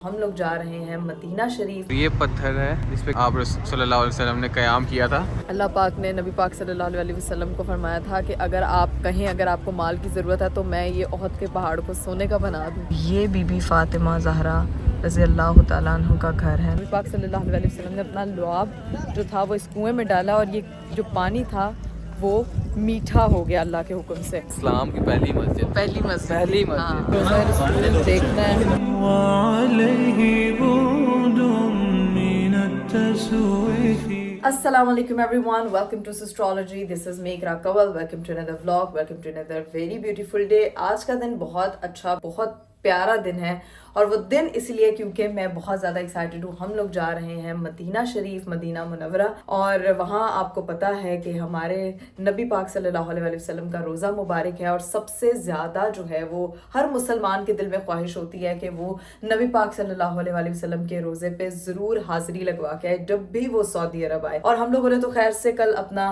हम लोग जा रहे हैं मदीना शरीफ। ये पत्थर है जिस पे आप सल्लल्लाहु अलैहि वसल्लम ने क़याम किया था। अल्लाह पाक ने नबी पाक सल्लल्लाहु अलैहि वसल्लम को फरमाया था कि अगर आप कहें अगर आपको माल की ज़रूरत है तो मैं ये ओहद के पहाड़ को सोने का बना दूँ। ये बीबी फ़ातिमा ज़हरा रज़ी अल्लाह तआला अन्हा का घर है। नबी पाक सल्लल्लाहु अलैहि वसल्लम ने अपना लुआब जो था वो इस कुएँ में डाला और ये जो पानी था वो मीठा हो गया अल्लाह के हुक्म से। इस्लाम की पहली मस्जिद देखना है। Assalamu alaikum everyone, welcome to Astrology. This is Meghra Kawal. Welcome to another vlog, welcome to another very beautiful day. आज का दिन बहुत अच्छा, बहुत प्यारा दिन है और वो दिन इसलिए क्योंकि मैं बहुत ज़्यादा एक्साइटेड हूँ। हम लोग जा रहे हैं मदीना शरीफ, मदीना मुनव्वरा, और वहाँ आपको पता है कि हमारे नबी पाक सल्लल्लाहु अलैहि वसल्लम का रोज़ा मुबारक है और सबसे ज़्यादा जो है वो हर मुसलमान के दिल में ख्वाहिश होती है कि वो नबी पाक सल्लल्लाहु अलैहि वसल्लम के रोज़े पे ज़रूर हाज़िरी लगवा के आए जब भी वो सऊदी अरब आए। और हम लोगों ने तो खैर से कल अपना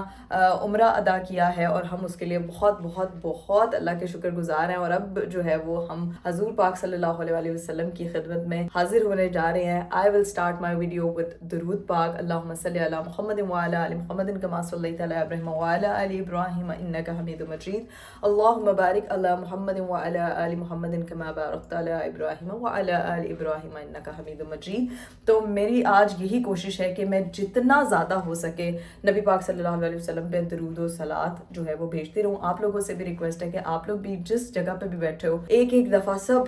उम्रा अदा किया है और हम उसके लिए बहुत बहुत बहुत अल्लाह के शुक्रगुजार हैं। और अब जो है वो हम हजूर पाक सल्लल्लाहु अलैहि वसल्लम की खिदमत में हाजिर होने जा रहे हैं। I will start my video with दुरूद पाक। अल्लाहुम्मा सल्ली अला मुहम्मद व अला आलि मुहम्मद कमा सल्लैता अला इब्राहीम व अला आलि इब्राहीम इन्नका हमीदुम मजीद। अल्लाहुम्मा बारिक अला मुहम्मद व अला आलि मुहम्मद कमा बारकता अला इब्राहीम व अला आलि इब्राहीम इन्नका हमीदुम मजीद। तो मेरी आज यही कोशिश है कि मैं जितना ज़्यादा हो सके नबी पाक सल्लल्लाहु अलैहि वसल्लम पे दुरूद व सलात जो है वो भेजती रहूँ। आप लोगों से भी रिक्वेस्ट है कि आप लोग भी जिस जगह पे भी बैठे हो एक एक दफ़ा सब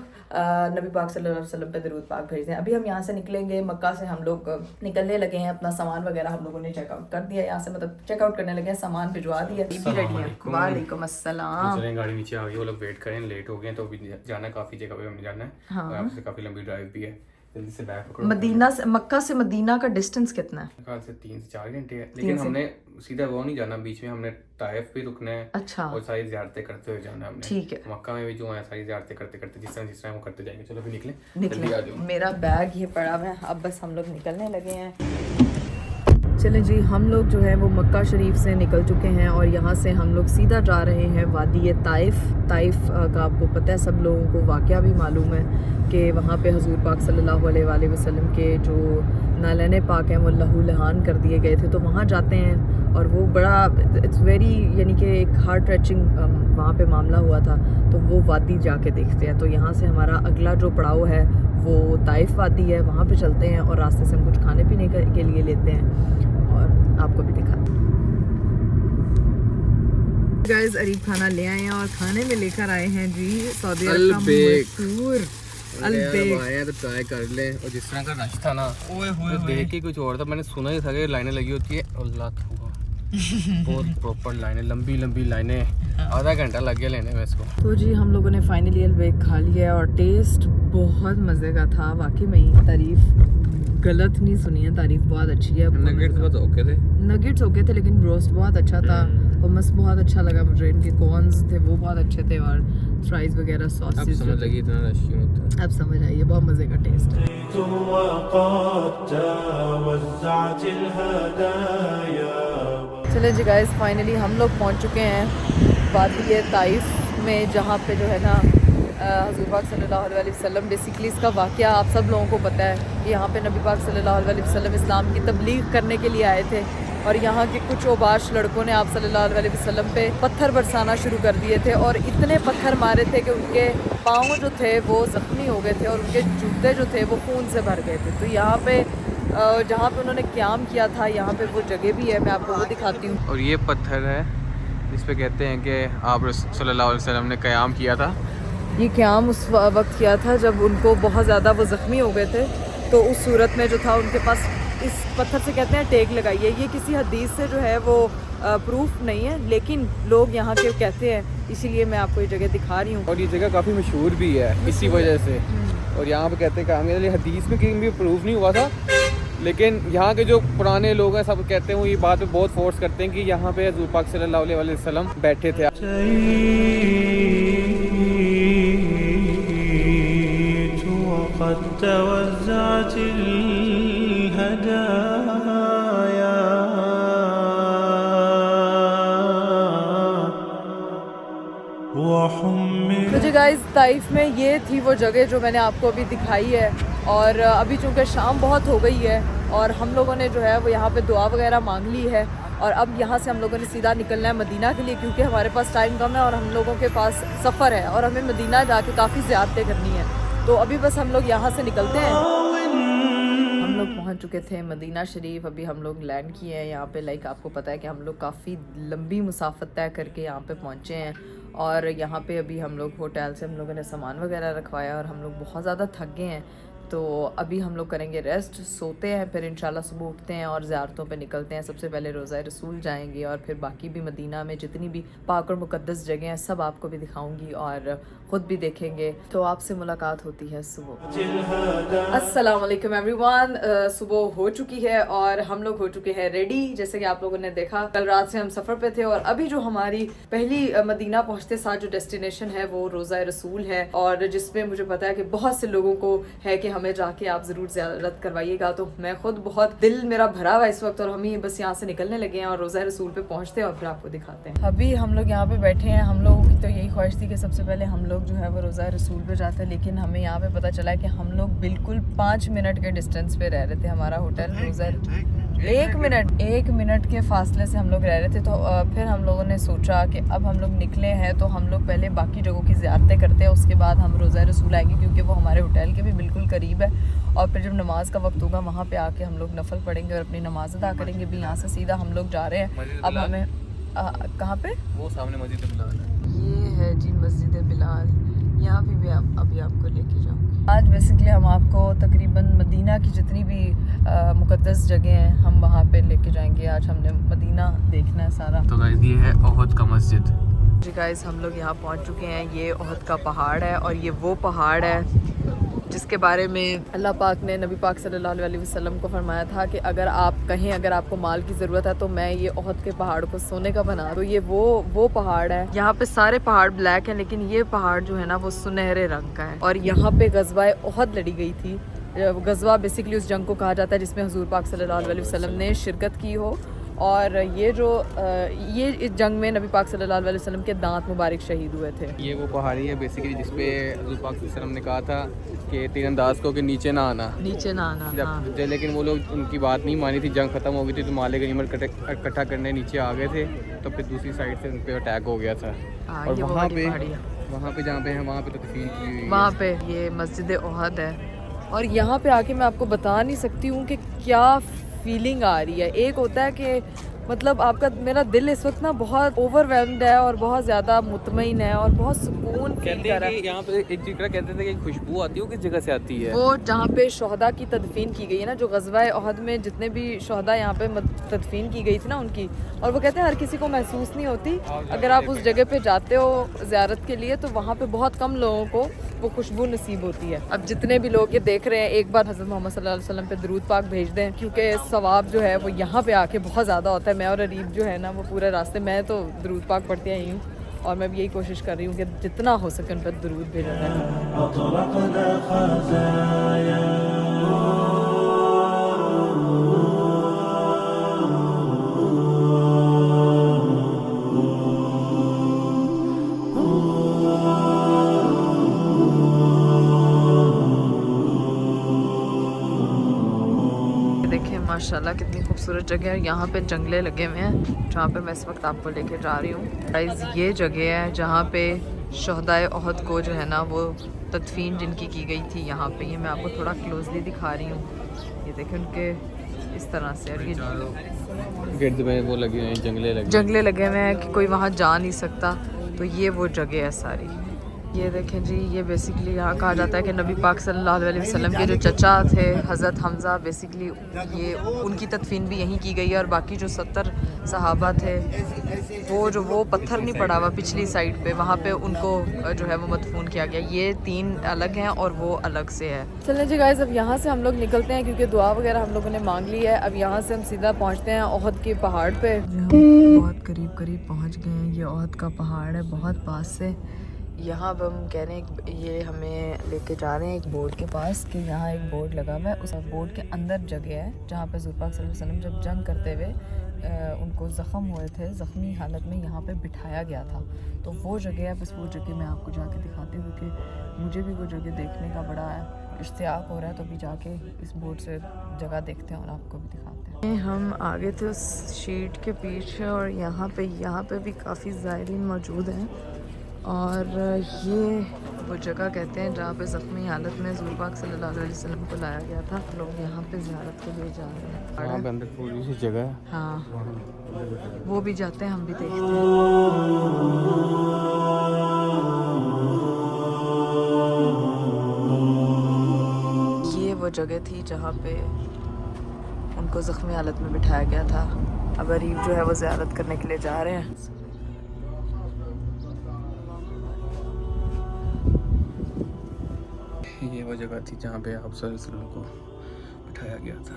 नबी पाक सल्लल्लाहु अलैहि वसल्लम पे दुरूद पाक भेज दें। अभी हम यहाँ से निकलेंगे, मक्का से हम लोग निकलने लगे हैं। अपना सामान वगैरह हम लोगों ने चेकआउट कर दिया, यहाँ से मतलब चेकआउट करने लगे हैं, सामान भिजवा दिया। वालेकुम अस्सलाम। गाड़ी नीचे आ गई, वो लोग वेट करें, लेट हो गए तो अभी जाना है, काफी जगह पे हमें जाना है। हाँ। और आपसे काफी लंबी ड्राइव भी है, जल्दी से बैग पकड़ो। मदीना से मक्का से मदीना का डिस्टेंस कितना है? कार से 3 से 4 घंटे है, लेकिन हमने सीधा वो नहीं जाना, बीच में हमने ताइफ भी रुकना है। अच्छा। और सारी ज़ियारतें करते हुए जाना है हमने। ठीक है। मक्का में भी जो है सारी ज़ियारतें करते करते जिस तरह वो करते जाएंगे। चलो फिर निकले। मेरा बैग ये पड़ा हुआ है, अब बस हम लोग निकलने लगे हैं। चलें जी, हम लोग जो है वो मक्का शरीफ से निकल चुके हैं और यहाँ से हम लोग सीधा जा रहे हैं वादी ताइफ। ताइफ का आपको पता है, सब लोगों को वाक़या भी मालूम है कि वहाँ पे हजूर पाक सल्लल्लाहु अलैहि वसल्लम के जो नालैन पाक हैं वो लहू लहान कर दिए गए थे। तो वहाँ जाते हैं और वो बड़ा इट्स वेरी यानी कि एक हार्ट टचिंग वहाँ पे मामला हुआ था, तो वो वादी जाके देखते हैं। तो यहाँ से हमारा अगला जो पड़ाव है वो ताइफ वादी है, वहाँ पे चलते हैं और रास्ते से हम कुछ खाने पीने के लिए लेते हैं और आपको भी दिखाते हैं। गाइस अरीब खाना ले आए हैं और खाने में लेकर आए हैं जी सऊदी अरब का मशहूर अलबेक। यार ट्राई कर ले। और जिस तरह का रश था ना, तो देख के कुछ और था। मैंने सुना ही था कि लाइनें लगी होती है, अल्लाह बहुत प्रॉपर लाइनें, लंबी लंबी लाइनें। आधा घंटा लग गया लेने में इसको। तो जी हम लोगों ने फाइनली अलबेक खा लिया और टेस्ट बहुत मज़े का था। वाकई में ही तारीफ गलत नहीं सुनी है, तारीफ बहुत अच्छी है। नगेट्स बहुत ओके थे, नगेट्स ओके थे, लेकिन रोस्ट बहुत अच्छा था। hummus बहुत अच्छा लगा मुझे, इनके कॉर्न्स थे वो बहुत अच्छे थे और फ्राइज वगैरह सॉसेज। अब समझ लगी इतना रश क्यों होता है। अब समझ आई, ये बहुत मज़े का टेस्ट है। चलें जी गाइस, फाइनली हम लोग पहुंच चुके हैं वादी ताइफ में, जहाँ पे जो है ना हज़ूर पाक सल्लल्लाहु अलैहि वसल्लम, बेसिकली इसका वाक़या आप सब लोगों को पता है कि यहाँ पे नबी पाक सल्लल्लाहु अलैहि वसल्लम इस्लाम की तबलीग करने के लिए आए थे और यहाँ के कुछ ओबाश लड़कों ने आप सल्लल्लाहु अलैहि वसल्लम पे पत्थर बरसाना शुरू कर दिए थे और इतने पत्थर मारे थे कि उनके पाँव जो थे वो ज़ख्मी हो गए थे और उनके जूते जो थे वो खून से भर गए थे। तो यहाँ पे जहाँ पे उन्होंने क़याम किया था, यहाँ पे वो जगह भी है, मैं आपको वो दिखाती हूँ। और ये पत्थर है जिस पे कहते हैं कि आप सल्लल्लाहु अलैहि वसल्लम ने क़याम किया था। ये क़याम उस वक्त किया था जब उनको बहुत ज़्यादा वो ज़ख्मी हो गए थे, तो उस सूरत में जो था उनके पास इस पत्थर से कहते हैं टेक लगाई है। ये किसी हदीस से जो है वो प्रूफ नहीं है, लेकिन लोग यहाँ के कहते हैं, इसीलिए मैं आपको ये जगह दिखा रही हूँ। और ये जगह काफ़ी मशहूर भी है इसी वजह से। और यहाँ पे कहते हैं कि हदीस में कहीं भी प्रूफ नहीं हुआ था, लेकिन यहाँ के जो पुराने लोग हैं सब कहते हैं, वो ये बात पे बहुत फोर्स करते हैं कि यहाँ पे हज़ूर पाक सल्लल्लाहु अलैहि वसल्लम बैठे थे। तो जी गाइस, ताइफ में ये थी वो जगह जो मैंने आपको अभी दिखाई है और अभी चूँकि शाम बहुत हो गई है और हम लोगों ने जो है वो यहाँ पे दुआ वगैरह मांग ली है और अब यहाँ से हम लोगों ने सीधा निकलना है मदीना के लिए, क्योंकि हमारे पास टाइम कम है और हम लोगों के पास सफ़र है और हमें मदीना जाके काफ़ी ज़ियारतें करनी है। तो अभी बस हम लोग यहाँ से निकलते हैं। हम लोग पहुँच चुके थे मदीना शरीफ, अभी हम लोग लैंड किए हैं यहाँ पे। लाइक आपको पता है कि हम लोग काफ़ी लंबी मुसाफत तय करके यहाँ पे पहुँचे हैं और यहाँ पे अभी हम लोग होटल से हम लोगों ने सामान वगैरह रखवाया और हम लोग बहुत ज़्यादा थक गए हैं। तो अभी हम लोग करेंगे रेस्ट, सोते हैं, फिर इंशाल्लाह सुबह उठते हैं और ज़ियारतों पे निकलते हैं। सबसे पहले रोज़ा रसूल जाएंगे और फिर बाकी भी मदीना में जितनी भी पाक और मुक़द्दस जगह हैं सब आपको भी दिखाऊंगी और ख़ुद भी देखेंगे। तो आपसे मुलाकात होती है सुबह। अस्सलाम वालेकुम एवरीवन। सुबह हो चुकी है और हम लोग हो चुके हैं रेडी। जैसे कि आप लोगों ने देखा कल रात से हम सफ़र पे थे और अभी जो हमारी पहली मदीना पहुँचते साथ जो डेस्टिनेशन है वो रोज़ा रसूल है और जिसमें मुझे पता है कि बहुत से लोगों को है कि हमें जाके आप ज़रूर ज़ियारत करवाइएगा। तो मैं खुद बहुत दिल मेरा भरा हुआ इस वक्त और हम ही बस यहाँ से निकलने लगे हैं और रोज़ा रसूल पे पहुँचते हैं और फिर आपको दिखाते हैं। अभी हम लोग यहाँ पे बैठे हैं। हम लोगों की तो यही ख्वाहिश थी कि सबसे पहले हम लोग जो है वो रोज़ा रसूल पे जाते हैं, लेकिन हमें यहाँ पे पता चला है कि हम लोग बिल्कुल 5 मिनट के डिस्टेंस पे रह रहे थे। हमारा होटल रोज़ा 1 मिनट के फासले से हम लोग रह रहे थे। तो फिर हम लोगों ने सोचा कि अब हम लोग निकले हैं तो हम लोग पहले बाकी जगहों की ज़ियारतें करते हैं, उसके बाद हम रोज़ा रसूल आएंगे क्योंकि वो हमारे होटल के भी बिल्कुल करीब है। और फिर जब नमाज का वक्त होगा वहाँ पे आके हम लोग नफल पढ़ेंगे और अपनी नमाज अदा करेंगे। भी यहाँ से सीधा हम लोग जा रहे हैं। अब हमें कहाँ पे? वो सामने मस्जिद बिलाल है। ये है जी मस्जिद बिलाल। यहाँ पे भी अभी आपको लेके जाऊँगी। आज बेसिकली हम आपको तकरीबन मदीना की जितनी भी मुक़द्दस जगह हैं हम वहाँ पे लेके जाएंगे। आज हमने मदीना देखना है सारा। तो गाइस ये है ओहद का मस्जिद। जी गाइस हम लोग यहाँ पहुँच चुके हैं। ये ओहद का पहाड़ है और ये वो पहाड़ है जिसके बारे में अल्लाह पाक ने नबी पाक सल्लल्लाहु अलैहि वसल्लम को फरमाया था कि अगर आप कहें अगर आपको माल की ज़रूरत है तो मैं ये ओहद के पहाड़ को सोने का बना। तो ये वो पहाड़ है। यहाँ पे सारे पहाड़ ब्लैक हैं लेकिन ये पहाड़ जो है ना वो सुनहरे रंग का है और यहाँ पे गज़वा ओहद लड़ी गई थी। गज़वा बेसिकली उस जंग को कहा जाता है जिसमें हुज़ूर पाक सल्लल्लाहु अलैहि वसल्लम ने शिरकत की हो और ये जो ये इस जंग में नबी पाक सल्लल्लाहु अलैहि वसल्लम के दांत मुबारक शहीद हुए थे। ये वो पहाड़ी है बेसिकली जिसपे हुज़ूर पाक सल्लल्लाहु अलैहि वसल्लम ने कहा था कि तीरंदाज को कि नीचे ना आना। जब लेकिन वो लोग उनकी बात नहीं मानी थी, जंग ख़त्म हो गई थी तो माले गनीमत इकट्ठा करने नीचे आ गए थे तो फिर दूसरी साइड से उन पर अटैक हो गया था। और वहाँ पे जहाँ पे है वहाँ पे तो तदफीन की हुई है। वहाँ पे ये मस्जिद ओहद है और यहाँ पे आके मैं आपको बता नहीं सकती हूँ कि क्या फीलिंग आ रही है। एक होता है कि मतलब आपका मेरा दिल इस वक्त ना बहुत ओवरवेल्म्ड है और बहुत ज़्यादा मुतमईन है और बहुत सुकून फील कर रहा है। यहाँ पे एक जगह कहते थे कि खुशबू आती है, वो किस जगह से आती है? वो जहाँ पे शहदा की तदफीन की गई है ना, जो ग़ज़वा ओहद में जितने भी शहदा यहाँ पे तदफीन की गई थी ना उनकी, और वो कहते हैं हर किसी को महसूस नहीं होती। अगर आप उस जगह पे जाते हो ज़ियारत के लिए तो वहाँ पे बहुत कम लोगों को वो खुशबू नसीब होती है। अब जितने भी लोग ये देख रहे हैं एक बार हज़रत मोहम्मद सल्लल्लाहु अलैहि वसल्लम पे दरूद पाक भेज दें क्योंकि सवाब जो है वो यहाँ पे आके बहुत ज़्यादा होता है। मैं और अरीब जो है ना वो पूरे रास्ते मैं तो दरूद पाक पढ़ती आई हूँ और मैं भी यही कोशिश कर रही हूँ कि जितना हो सके उन पर दरूद भेजा माशाल्लाह कितनी खूबसूरत जगह है। यहाँ पे जंगले लगे हुए हैं जहाँ पे मैं इस वक्त आपको लेके जा रही हूँ। गाइस ये जगह है जहाँ पे शहदाए ओहद को जो है ना वो तदफीन जिनकी की गई थी यहाँ पे। ये मैं आपको थोड़ा क्लोजली दिखा रही हूँ। ये देखें उनके इस तरह से और ये गिर्द में वो लगे हुए हैं जंगले लगे हुए हैं कि कोई वहाँ जा नहीं सकता। तो ये वो जगह है सारी। ये देखें जी, ये बेसिकली यहाँ कहा जाता है कि नबी पाक सल्लल्लाहु अलैहि वसल्लम के जो चचा थे हज़रत हमज़ा, बेसिकली ये उनकी तदफीन भी यहीं की गई है। और बाकी जो 70 सहाबा थे वो पत्थर नहीं पड़ा हुआ पिछली साइड पे, वहाँ पे उनको जो है वो मदफून किया गया। ये 3 अलग हैं और वो अलग से है। चलें जी गाइस, अब यहाँ से हम लोग निकलते हैं क्योंकि दुआ वगैरह हम लोगों ने मांग ली है। अब यहाँ से हम सीधा पहुँचते हैं ओहद के पहाड़ पे। बहुत करीब पहुँच गए हैं। ये ओहद का पहाड़ है बहुत पास से। यहाँ अब हम कह रहे हैं ये हमें लेके जा रहे हैं एक बोर्ड के पास कि यहाँ एक बोर्ड लगा हुआ है। उस बोर्ड के अंदर जगह है जहाँ पे हुज़ूर पाक सल्लल्लाहु अलैहि वसल्लम जब जंग करते हुए उनको ज़ख़म हुए थे, ज़ख़मी हालत में यहाँ पे बिठाया गया था। तो वो जगह है, बस वो जगह मैं आपको जाके दिखाती हूँ क्योंकि मुझे भी वो जगह देखने का बड़ा इश्तियाक हो रहा है, तो अभी जाके इस बोट से जगह देखते हैं और आपको भी दिखाते हैं। हम आगे थे उस शीट के पीछे और यहाँ पे भी काफ़ी ज़ायरीन मौजूद हैं और ये वो जगह कहते हैं जहाँ पे ज़ख्मी हालत में हुज़ूर पाक सल्लल्लाहु अलैहि वसल्लम को लाया गया था। लोग यहाँ पे ज़ियारत के लिए जा रहे हैं। यहाँ पे अंदर पूरी सी जगह है। हाँ, वो भी जाते हैं, हम भी देखते हैं। ये वो जगह थी जहाँ पे उनको ज़ख्मी हालत में बिठाया गया था। अब अरीब जो है वो ज़ियारत करने के लिए जा रहे हैं। ये वो जगह थी जहाँ पे आप सल्लल्लाहु अलैहि वसल्लम को बिठाया गया था।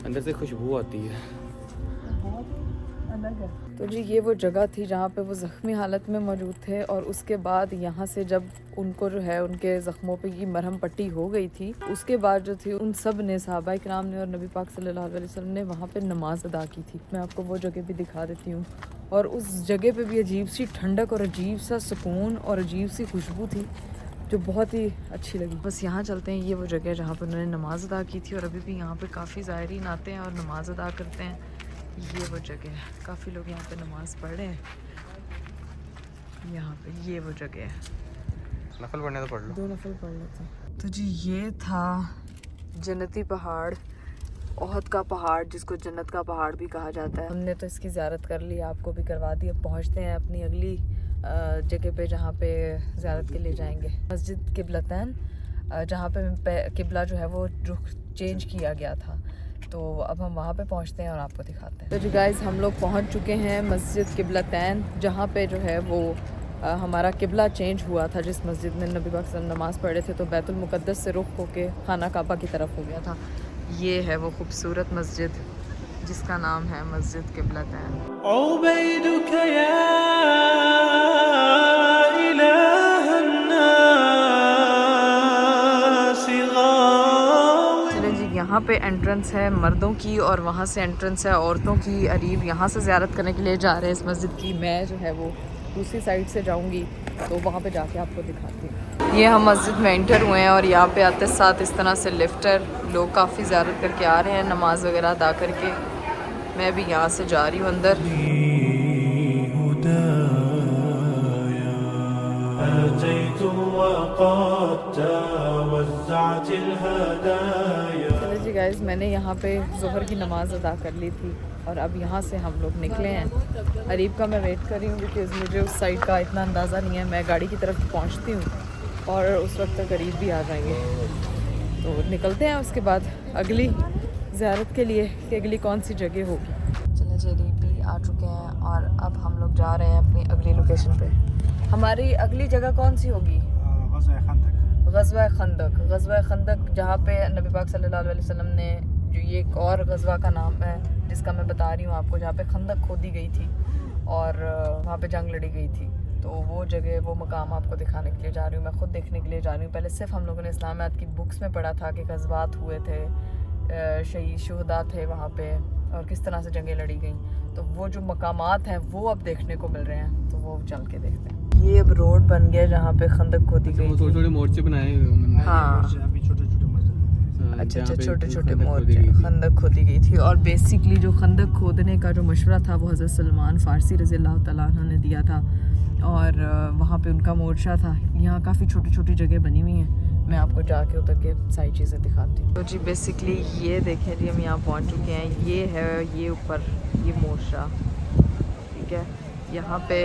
अंदर से खुशबू आती है। तो जी ये वो जगह थी जहाँ पे वो ज़ख्मी हालत में मौजूद थे और उसके बाद यहाँ से जब उनको जो है उनके ज़ख्मों पे की मरहम पट्टी हो गई थी, उसके बाद जो थी उन सब ने, सहाबा इकराम ने और नबी पाक सल्लल्लाहु अलैहि वसल्लम ने वहाँ पे नमाज अदा की थी। मैं आपको वो जगह भी दिखा देती हूँ। और उस जगह पे भी अजीब सी ठंडक और अजीब सा सुकून और अजीब सी खुशबू थी जो बहुत ही अच्छी लगी। बस यहाँ चलते हैं, ये वो जगह है जहाँ पर उन्होंने नमाज अदा की थी और अभी भी यहाँ पे काफ़ी ज़ायरीन आते हैं और नमाज अदा करते हैं। ये वो जगह है, काफ़ी लोग यहाँ पे नमाज पढ़ रहे हैं। यहाँ पे ये वो जगह है, नफल पढ़ने तो पढ़ लो। 2 नफल पढ़ लेते हैं। तो जी ये था जन्नती पहाड़, ओहद का पहाड़, जिसको जन्नत का पहाड़ भी कहा जाता है। हमने तो इसकी ज़ियारत कर ली, आपको भी करवा दी। अब पहुँचते हैं अपनी अगली जगह पे जहाँ पे ज़ियारत के लिए जाएंगे, मस्जिद किबलतैन, जहाँ पे किबला जो है वो रुख चेंज किया गया था। तो अब हम वहाँ पे पहुँचते हैं और आपको दिखाते हैं। तो जी गाइस, हम लोग पहुँच चुके हैं मस्जिद किबलतैन, जहाँ पे जो है वो हमारा किबला चेंज हुआ था। जिस मस्जिद में नबी पाक सल्लल्लाहु नमाज़ पढ़े थे तो बैतुल मुक़द्दस से रुख होके खाना काबा की तरफ हो गया था। ये है वो खूबसूरत मस्जिद जिसका नाम है मस्जिद किबलतैन। चले जी, यहाँ पे एंट्रेंस है मर्दों की और वहाँ से एंट्रेंस है औरतों की। अरीब यहाँ से ज़ियारत करने के लिए जा रहे हैं इस मस्जिद की। मैं जो है वो दूसरी साइड से जाऊँगी, तो वहाँ पे जाके आपको दिखाती हूँ। ये हम मस्जिद में एंटर हुए हैं और यहाँ पे आते साथ इस तरह से लिफ्टर, लोग काफ़ी ज़ियारत करके आ रहे हैं नमाज वगैरह अदा करके। मैं भी यहाँ से जा रही हूँ अंदर। चलो जी गाइस, मैंने यहाँ पे ज़ोहर की नमाज़ अदा कर ली थी और अब यहाँ से हम लोग निकले हैं। अरीब का मैं वेट कर रही हूँ बिकॉज़ मुझे उस साइड का इतना अंदाज़ा नहीं है। मैं गाड़ी की तरफ पहुँचती हूँ और उस वक्त तक अरीब भी आ जाएंगे, तो निकलते हैं उसके बाद अगली ज़ियारत के लिए कि अगली कौन सी जगह होगी। चले जी, अरीब भी आ चुके हैं और अब हम लोग जा रहे हैं अपनी अगली लोकेशन पे। हमारी अगली जगह कौन सी होगी? ग़ज़वा खंदक। ग़ज़वा खंदक, जहाँ पे नबी पाक सल्लल्लाहु अलैहि वसल्लम ने, जो ये एक और ग़ज़वा का नाम है जिसका मैं बता रही हूँ आपको, जहाँ पे खंदक खोदी गई थी और वहाँ पे जंग लड़ी गई थी। तो वो जगह, वो मकाम आपको दिखाने के लिए जा रही हूँ, मैं ख़ुद देखने के लिए जा रही हूँ। पहले सिर्फ हम लोगों ने इस्लामियात की बुक्स में पढ़ा था कि ग़ज़वात हुए थे, शहीद शुहदा थे वहाँ पे और किस तरह से जंगें लड़ी गई। तो वो जो मकामात हैं वो अब देखने को मिल रहे हैं, तो वो चल के देखते हैं। ये अब रोड बन गया जहाँ पे खंदक खोदी गई। छोटे छोटे मोर्चे बनाए हुए हैं। हाँ, अच्छा, छोटे छोटे मोर्चे, खंदक खोदी गई थी। और बेसिकली जो खंदक खोदने का जो मशवरा था वो हज़रत सलमान फ़ारसी रज़ी अल्लाह तआला अन्हु ने दिया था और वहाँ पे उनका मोर्चा था। यहाँ काफ़ी छोटी छोटी जगह बनी हुई हैं, मैं आपको जाके उतर के सारी चीज़ें दिखाती हूँ। तो जी बेसिकली ये देखें जी, हम यहाँ पहुँच चुके हैं। ये है, ये ऊपर ये मोर्चा, ठीक है, यहाँ पे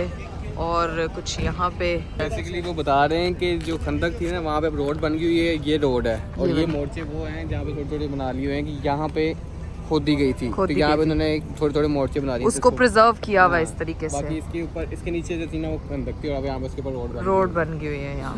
और कुछ यहाँ पे। बेसिकली वो बता रहे हैं कि जो खंदक थी ना, वहाँ पे रोड बन गई हुई है, ये रोड है और ये मोर्चे वो हैं जहाँ पे छोटे छोटे बना लिए हुए हैं कि यहाँ पे खोदी गई थी। तो यहाँ पे उन्होंने छोटे छोटे मोर्चे बना दिए, उसको प्रिजर्व किया हुआ इस तरीके से। बाकी इसके ऊपर, इसके नीचे जो थी ना वो खंदक थी और अब यहाँ पे उसके ऊपर रोड बन गई हुई है यहाँ।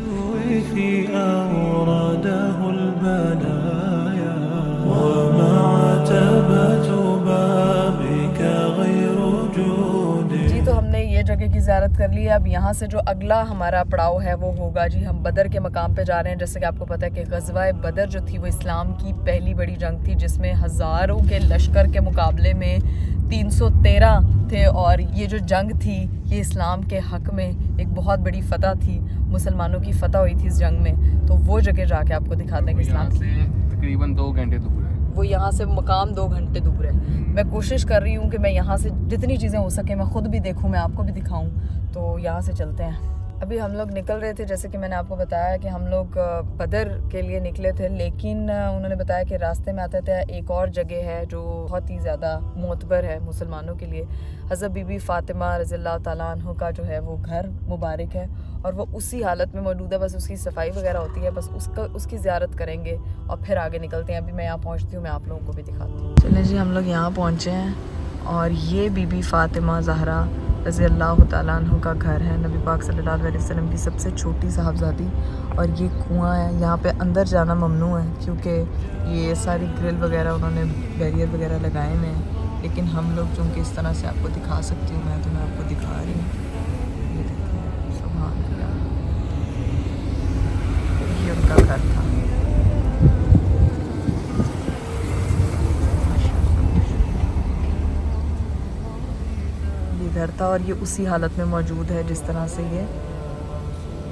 जी तो हमने ये जगह शरीफ की ज़ियारत कर ली है। अब यहाँ से जो अगला हमारा पड़ाव है वो होगा जी, हम बदर के मकाम पे जा रहे हैं। जैसे कि आपको पता है कि ग़ज़वा बदर जो थी वो इस्लाम की पहली बड़ी जंग थी, जिसमें हज़ारों के लश्कर के मुकाबले में 313 थे। और ये जो जंग थी ये इस्लाम के हक़ में एक बहुत बड़ी फ़तह थी, मुसलमानों की फ़तह हुई थी इस जंग में। तो वो जगह जाके आपको दिखाते हैं कि इस्लाम से तकरीबन 2 घंटे दूर है वो, यहाँ से मकाम 2 घंटे दूर है। मैं कोशिश कर रही हूँ कि मैं यहाँ से जितनी चीज़ें हो सके मैं ख़ुद भी देखूँ, मैं आपको भी दिखाऊँ। तो यहाँ से चलते हैं। अभी हम लोग निकल रहे थे, जैसे कि मैंने आपको बताया कि हम लोग बदर के लिए निकले थे, लेकिन उन्होंने बताया कि रास्ते में आते थे एक और जगह है जो बहुत ही ज़्यादा मोतबर है मुसलमानों के लिए। हज़रत बीबी फ़ातिमा रज़ियल्लाहु ताला अन्हा का जो है वो घर मुबारक है और वो उसी हालत में मौजूद है, बस उसकी सफाई वगैरह होती है, बस उसकी ज़ियारत करेंगे और फिर आगे निकलते हैं। अभी मैं यहाँ पहुँचती हूँ, मैं आप लोगों को भी दिखाती हूँ। चलें जी, हम लोग यहाँ पहुँचे हैं और ये बीबी फ़ातिमा ज़हरा रज़ियल्लाहु ताला अन्हा का घर है, नबी पाक सल्लल्लाहु अलैहि वसल्लम की सबसे छोटी साहबजादी। और ये कुआं है, यहाँ पे अंदर जाना ममनू है क्योंकि ये सारी ग्रिल वगैरह उन्होंने बैरियर वगैरह लगाए हुए हैं, लेकिन हम लोग चूँकि इस तरह से आपको दिखा सकती हूँ मैं, तो मैं आपको दिखा रही हूँ। ये देखिए, सुभान अल्लाह, ये उनका घर था। घर था और ये उसी हालत में मौजूद है जिस तरह से ये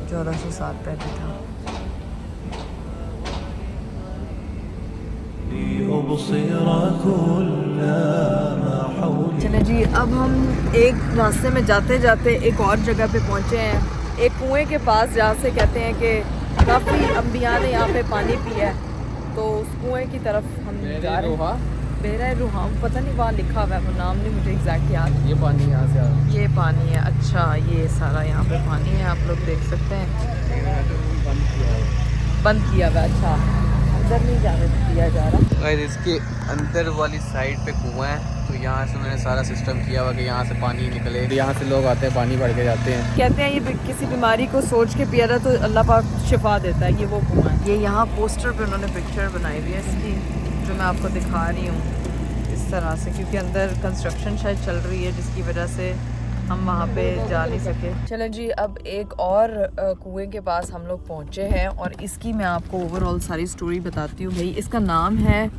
1400 साल पहले था। चले जी, अब हम एक रास्ते में जाते जाते एक और जगह पे पहुंचे हैं, एक कुएं के पास, जहाँ से कहते हैं कि काफ़ी अंबिया ने यहाँ पे पानी पिया है। तो उस कुएं की तरफ हम जा रहे हैं। बेरा रूहाम, पता नहीं वहाँ लिखा हुआ है, वो नाम नहीं मुझे एग्जैक्ट याद। ये पानी यहाँ से आ रहा है, ये पानी है। अच्छा, ये सारा यहाँ पे पानी है, आप लोग देख सकते हैं। बंद किया हुआ, अच्छा अंदर नहीं जाने दिया जा रहा। इसके अंदर वाली साइड पे कुआं है, तो यहाँ से उन्होंने सारा सिस्टम किया हुआ कि यहाँ से पानी निकले, यहाँ से लोग आते हैं पानी भर के जाते हैं। कहते हैं ये किसी बीमारी को सोच के पिया जाए तो अल्लाह पाक शिफा देता है। ये वो कुआं है। ये यहाँ पोस्टर पे उन्होंने पिक्चर बनाई हुई है इसकी, जो मैं आपको दिखा रही हूँ इस तरह से, क्योंकि अंदर कंस्ट्रक्शन शायद चल रही है जिसकी वजह से हम वहाँ पे जा नहीं सके। चलें जी, अब एक और कुएं के पास हम लोग पहुँचे हैं और इसकी मैं आपको ओवरऑल सारी स्टोरी बताती हूँ। भाई, इसका नाम है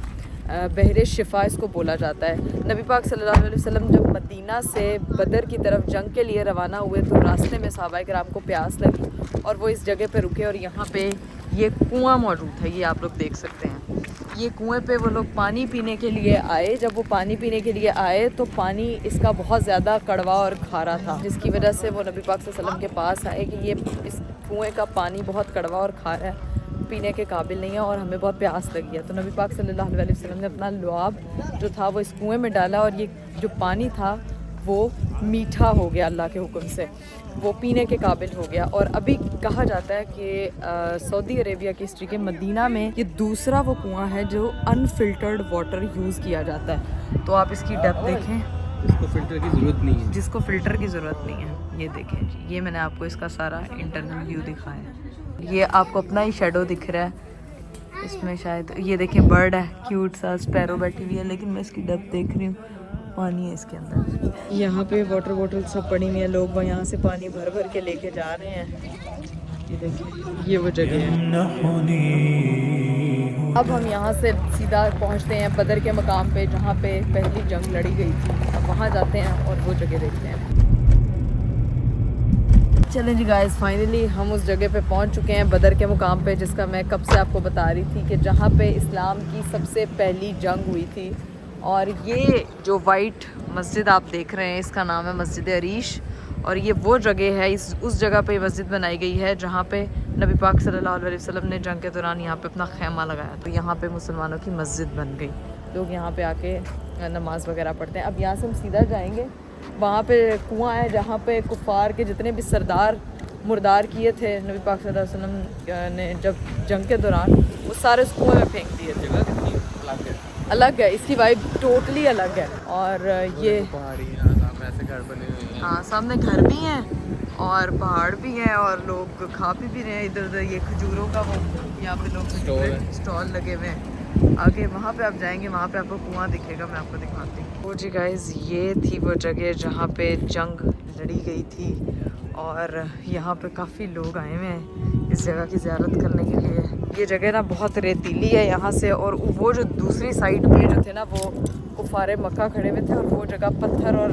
बहरे शिफा इसको बोला जाता है। नबी पाक सल्लल्लाहु अलैहि वसल्लम जब मदीना से बदर की तरफ जंग के लिए रवाना हुए तो रास्ते में सहाबाए किराम को प्यास लगी और वो इस जगह पे रुके और यहाँ पे ये कुआं मौजूद है, ये आप लोग देख सकते हैं। ये कुएं पे वो लोग पानी पीने के लिए आए। जब वो पानी पीने के लिए आए तो पानी इसका बहुत ज़्यादा कड़वा और खारा था, जिसकी वजह से वो नबी पाक सल्लल्लाहु अलैहि वसल्लम के पास आए कि ये इस कुएं का पानी बहुत कड़वा और खारा है, पीने के काबिल नहीं है और हमें बहुत प्यास लगी है। तो नबी पाक सल्लल्लाहु अलैहि वसल्लम ने अपना लुआब जो था वो इस कुएं में डाला और ये जो पानी था वो मीठा हो गया, अल्लाह के हुक्म से वो पीने के काबिल हो गया। और अभी कहा जाता है कि सऊदी अरेबिया की हिस्ट्री के मदीना में ये दूसरा वो कुआं है जो अनफिल्टर्ड वाटर यूज़ किया जाता है। तो आप इसकी डेप्थ देखें, जिसको फिल्टर की ज़रूरत नहीं है, जिसको फ़िल्टर की ज़रूरत नहीं है। ये देखें जी, ये मैंने आपको इसका सारा इंटरनल व्यू दिखाया है। ये आपको अपना ही शेडो दिख रहा है इसमें शायद। ये देखें, बर्ड है, क्यूट सा स्पैरो बैठी हुई है, लेकिन मैं इसकी डेप्थ देख रही हूँ, पानी है इसके अंदर। यहाँ पे वाटर बॉटल सब पड़ी हुई है, लोग वह यहाँ से पानी भर भर के लेके जा रहे हैं। ये देखिए, ये वो जगह है। अब हम यहाँ से सीधा पहुँचते हैं बदर के मकाम पे जहाँ पे पहली जंग लड़ी गई थी। अब वहाँ जाते हैं और वो जगह देखते हैं। चलें जी गाइस, फाइनली हम उस जगह पे पहुँच चुके हैं, बदर के मुकाम पे, जिसका मैं कब से आपको बता रही थी कि जहाँ पे इस्लाम की सबसे पहली जंग हुई थी। और ये जो वाइट मस्जिद आप देख रहे हैं इसका नाम है मस्जिद अरीश, और ये वो जगह है, उस जगह पे मस्जिद बनाई गई है जहाँ पे नबी पाक सल्लल्लाहु अलैहि वसल्लम ने जंग के दौरान यहाँ पे अपना खैमा लगाया। तो यहाँ पे मुसलमानों की मस्जिद बन गई, लोग यहाँ पे आके नमाज वगैरह पढ़ते हैं। अब यहाँ से हम सीधा जाएंगे, वहाँ पे कुआं है जहाँ पे कुफ़ार के जितने भी सरदार मुर्दार किए थे नबी पाक सल्लल्लाहु अलैहि वसल्लम ने जब जंग के दौरान, वो सारे उस कुएं में फेंक दिए थे। अलग है, इसकी वाइब टोटली अलग है। और ये पहाड़ी सामने ऐसे घर बने हुए हैं, हाँ सामने घर भी हैं और पहाड़ भी हैं और लोग खा पी भी रहे हैं। इधर उधर ये खजूरों का वो यहाँ पे लोग स्टॉल लगे हुए हैं। आगे वहाँ पे आप जाएंगे, वहाँ पे आपको कुआं दिखेगा, मैं आपको दिखाती हूँ। वो जी गाइस, ये थी वो जगह जहाँ पे जंग लड़ी गई थी और यहाँ पे काफ़ी लोग आए हुए हैं इस जगह की ज़ियारत करने के लिए। ये जगह ना बहुत रेतीली है यहाँ से, और वो जो दूसरी साइड पे जो थे ना वो कुफारे मक्का खड़े हुए थे और वो जगह पत्थर और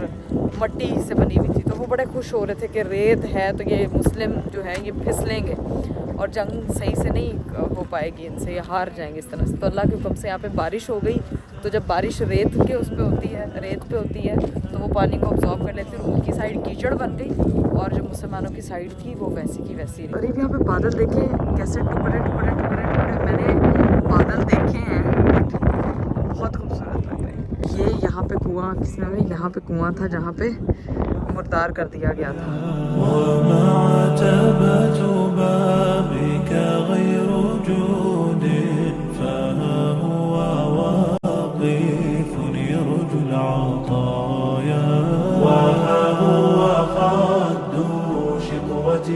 मट्टी से बनी हुई थी। तो वो बड़े खुश हो रहे थे कि रेत है तो ये मुस्लिम जो है ये फिसलेंगे और जंग सही से नहीं हो पाएगी इनसे, ये हार जाएंगे इस तरह से। तो अल्लाह के हुक्म से यहाँ पे बारिश हो गई। तो जब बारिश रेत के उस पे होती है, रेत पे होती है, तो वो पानी को ऑब्जॉर्व कर लेती है और उनकी साइड कीचड़ बन गई और जो मुसलमानों की साइड थी वो वैसी की वैसी रही। और यहाँ पे बादल देखे कैसे टुकड़े टुकड़े टुकड़े टुकड़े, मैंने बादल देखे हैं, बहुत खूबसूरत लग रहे हैं। ये यहाँ पे कुआं किसने में, यहाँ पे कुआं था जहाँ पे मुर्दार कर दिया गया था।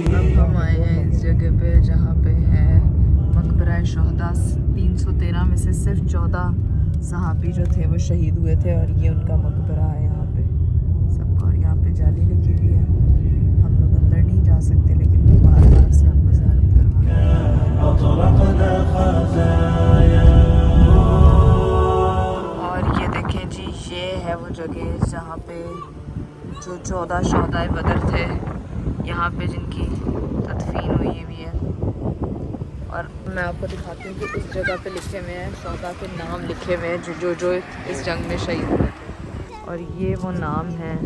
अब हम आए हैं इस जगह पे जहाँ पे है मकबरा शहदा। 313 में से सिर्फ 14 सहाबी जो थे वो शहीद हुए थे और ये उनका मकबरा है यहाँ पे सब। और यहाँ पे जाली लगी हुई है, हम लोग अंदर नहीं जा सकते लेकिन बार बार से आपको ज़ियारत और ये देखें जी, ये है वो जगह जहाँ पे जो 14 शहदाए बदर थे यहाँ पे जिनकी तदफीन हुई हुई है। और मैं आपको दिखाती हूँ कि इस जगह पे लिखे हुए हैं शहदा के नाम लिखे हुए हैं जो जो इस जंग में शहीद हुए थे, और ये वो नाम हैं।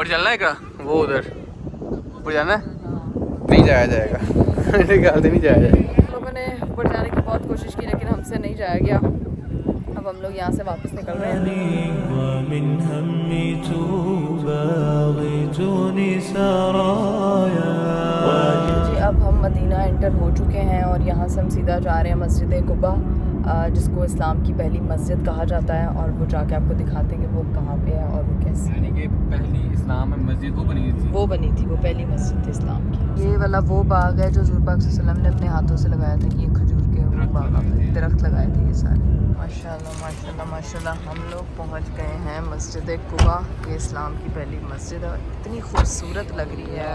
चलना है क्या वो उधर ऊपर जाना है? नहीं जाया जाएगा मेरे ख्याल से नहीं जाया जाएगा। हम लोगों ने ऊपर जाने की बहुत कोशिश की लेकिन हमसे नहीं जाया गया। अब हम लोग यहाँ से वापस निकल रहे हैं। जी अब हम मदीना एंटर हो चुके हैं और यहाँ से हम सीधा जा रहे हैं मस्जिद कुबा, जिसको इस्लाम की पहली मस्जिद कहा जाता है, और वो जाके आपको दिखाते हैं कि वो कहाँ पे है और वो कैसे। यानी कि पहली इस्लाम में मस्जिद वो बनी थी, वो पहली मस्जिद थी इस्लाम की। ये वाला वो बाग है जो हुज़ूर पाक सल्लल्लाहु अलैहि वसल्लम ने अपने हाथों से लगाया था। ये खजूर के बाग दरख्त लगाए थे ये सारे। माशाल्लाह माशाल्लाह माशाल्लाह। हम लोग पहुँच गए हैं मस्जिद कुबा। ये इस्लाम की पहली मस्जिद है, इतनी खूबसूरत लग रही है,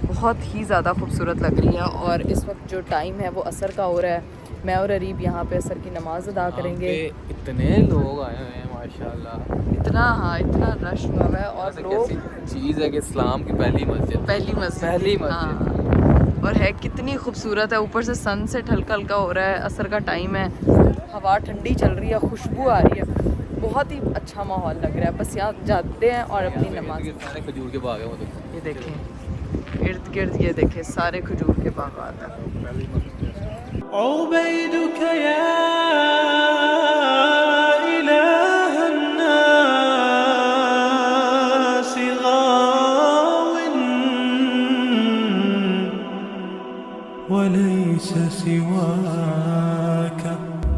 बहुत ही ज़्यादा खूबसूरत लग रही है। और इस वक्त जो टाइम है वो असर का हो रहा है। मैं और अरीब यहाँ पे असर की नमाज अदा करेंगे। इतने लोग आए हुए हैं माशाल्लाह, इतना रश हुआ है। और लोग चीज़ है कि इस्लाम की पहली मस्जिद हाँ। और है कितनी खूबसूरत है। ऊपर से सनसेट हल्का हल्का हो रहा है, असर का टाइम है, हवा ठंडी चल रही है, खुशबू आ रही है, बहुत ही अच्छा माहौल लग रहा है। बस यहाँ जाते हैं और अपनी नमाज। सारे खजूर के बाग हैं, ये देखें इर्द गिर्द, ये देखें सारे खजूर के बागात हैं।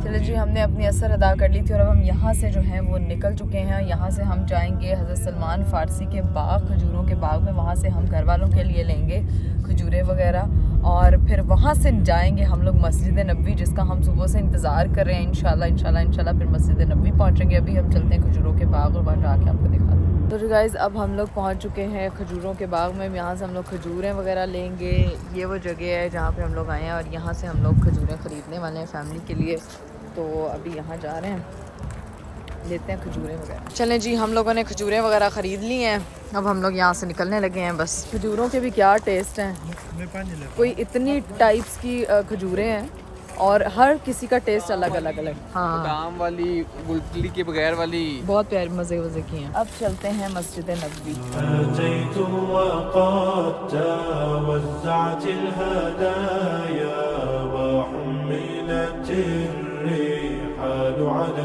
चलो जी, हमने अपनी असर अदा कर ली थी और अब हम यहाँ से जो हैं वो निकल चुके हैं। यहाँ से हम जाएंगे हज़रत सलमान फ़ारसी के बाग, खजूरों के बाग में। वहाँ से हम घर वालों के लिए लेंगे खजूरें वगैरह और फिर वहाँ से जाएंगे हम लोग मस्जिद नबवी, जिसका हम सुबह से इंतज़ार कर रहे हैं। इंशाल्लाह फिर मस्जिद नबवी पहुँचेंगे। अभी हम चलते हैं खजूरों के बाग और वहाँ जाके आपको दिखाते हैं। तो जो गाइज़, अब हम लोग पहुँच चुके हैं खजूरों के बाग में। यहाँ से हम लोग खजूरें वगैरह लेंगे। ये वो जगह है जहाँ पे हम लोग आए हैं और यहाँ से हम लोग खजूरें ख़रीदने वाले हैं फैमिली के लिए। तो अभी यहाँ जा रहे हैं, लेते हैं खजूरें वगैरह। चलें जी, हम लोगों ने खजूरें वगैरह ख़रीद ली हैं। अब हम लोग यहाँ से निकलने लगे हैं बस। खजूरों के भी क्या टेस्ट हैं, कोई इतनी टाइप्स की खजूरें हैं और हर किसी का टेस्ट अलग अलग। हाँ, बादाम वाली, गुलगली के बगैर वाली, बहुत प्यारी मज़े मज़े की हैं। अब चलते हैं मस्जिद नबवी।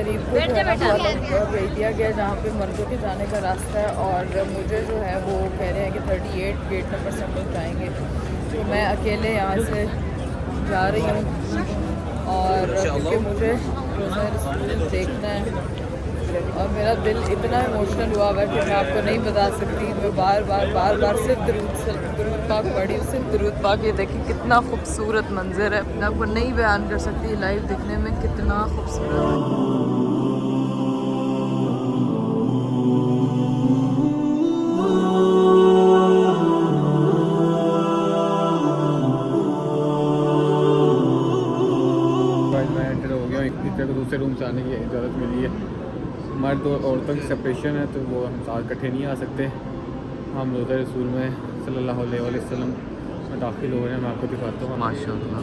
अरीब को जो है ना क्वार्टर भेज दिया गया जहाँ पे मर्दों के जाने का रास्ता है और मुझे जो है वो कह रहे हैं कि 38 गेट नंबर से हम लोग जाएंगे। तो मैं अकेले यहाँ से जा रही हूँ और क्योंकि मुझे रोज़ा रसूल देखना है और मेरा दिल इतना इमोशनल हुआ हुआ है कि मैं आपको नहीं बता सकती। मैं बार बार सिर्फ दरूद पाक पढ़ी, सिर्फ दरूद पाक। ये देखिए कितना खूबसूरत मंजर है, मैं आपको नहीं बयान कर सकती लाइव दिखने में कितना खूबसूरत है। मैं एंटर हो गया, एक को दूसरे रूम से आने की इजाज़त मिली है। मर्द और औरतों की सेपरेशन है तो वो हम साथ इकट्ठे नहीं आ सकते। हम रोज़ा रसूल में सल्लल्लाहु अलैहि वसल्लम में दाखिल हो रहे हैं। मैं आपको दिखाता हूँ माशाअल्लाह।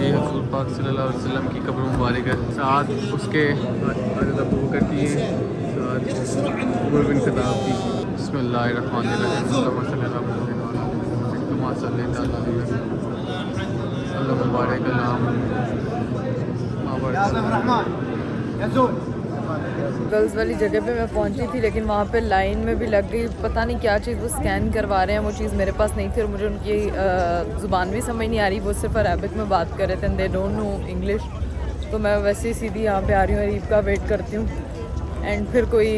ये रसूल पाक सल्लल्लाहु अलैहि वसल्लम की कब्र मुबारक है, साथ उसके हज़रत अबू बकर की है, साथ उमर बिन खत्ताब की। बिस्मिल्लाहिर्रहमानिर्रहीम। अल्लाह मुबारक गर्ल्स वाली जगह पे मैं पहुंची थी लेकिन वहाँ पे लाइन में भी लग गई। पता नहीं क्या चीज़ वो स्कैन करवा रहे हैं, वो चीज़ मेरे पास नहीं थी और मुझे उनकी ज़ुबान भी समझ नहीं आ रही। वो सिर्फ अरबिक में बात कर रहे थे, दे डोंट नो इंग्लिश। तो मैं वैसे ही सीधी यहाँ पे आ रही हूँ, अरीब का वेट करती हूँ एंड फिर कोई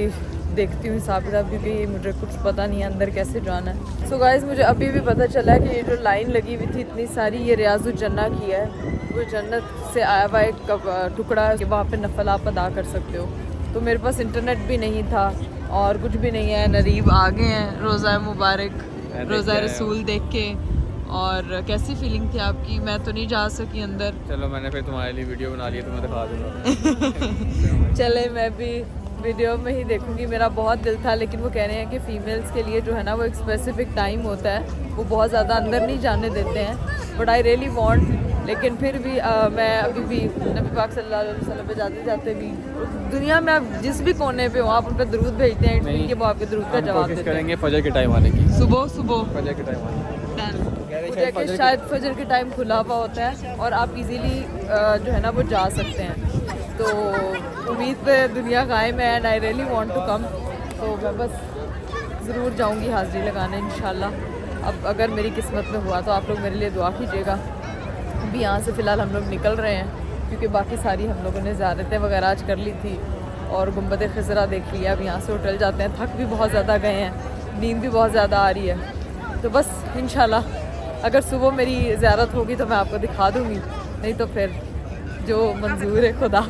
देखती हूँ हिसाब किताब, क्योंकि मुझे कुछ पता नहीं है अंदर कैसे जाना है। सो गाइस मुझे अभी भी पता चला है कि ये जो लाइन लगी हुई थी इतनी सारी, ये रियाजुल जन्नत की है। वो जन्नत से आया हुआ एक टुकड़ा है कि वहाँ पे नफल आप अदा कर सकते हो। तो मेरे पास इंटरनेट भी नहीं था और कुछ भी नहीं है। नरीब आ गए हैं रोज़ा मुबारक, रोज़ा रसूल देख के। और कैसी फीलिंग थी आपकी? मैं तो नहीं जा सकी अंदर। चलो मैंने फिर तुम्हारे लिए वीडियो बना ली, तुम्हें दिखा दूँगा। चले मैं भी वीडियो में ही देखूंगी। मेरा बहुत दिल था लेकिन वो कह रहे हैं कि फ़ीमेल्स के लिए जो है ना वो एक स्पेसिफिक टाइम होता है, वो बहुत ज़्यादा अंदर नहीं जाने देते हैं। बट आई रियली वांट, लेकिन फिर भी मैं अभी भी नबी पाक सल्लल्लाहु अलैहि वसल्लम पे जाते जाते भी दुनिया में आप जिस भी कोने पे हो आप उन पर दरूद भेजते हैं कि वो आपके दरूद का जवाब देते हैं। करेंगे फजर के टाइम आने की, सुबह फजर के टाइम आने की शायद फजर के टाइम खुला हुआ होता है और आप इजीली जो है ना वो जा सकते हैं। तो उम्मीद पे दुनिया कायम है and I really want to come. तो मैं बस ज़रूर जाऊंगी हाज़िरी लगाने इंशाल्लाह। अब अगर मेरी किस्मत में हुआ तो आप लोग मेरे लिए दुआ कीजिएगा। अभी यहाँ से फ़िलहाल हम लोग निकल रहे हैं क्योंकि बाकी सारी हम लोगों ने ज़ियारतें वगैरह आज कर ली थी और गुंबद खिज़रा देख लिया। अब यहाँ से होटल जाते हैं, थक भी बहुत ज़्यादा गए हैं, नींद भी बहुत ज़्यादा आ रही है। तो बस इंशाल्लाह अगर सुबह मेरी ज़ियारत होगी तो मैं आपको दिखा दूँगी, नहीं तो फिर जो मंजूर है खुदा।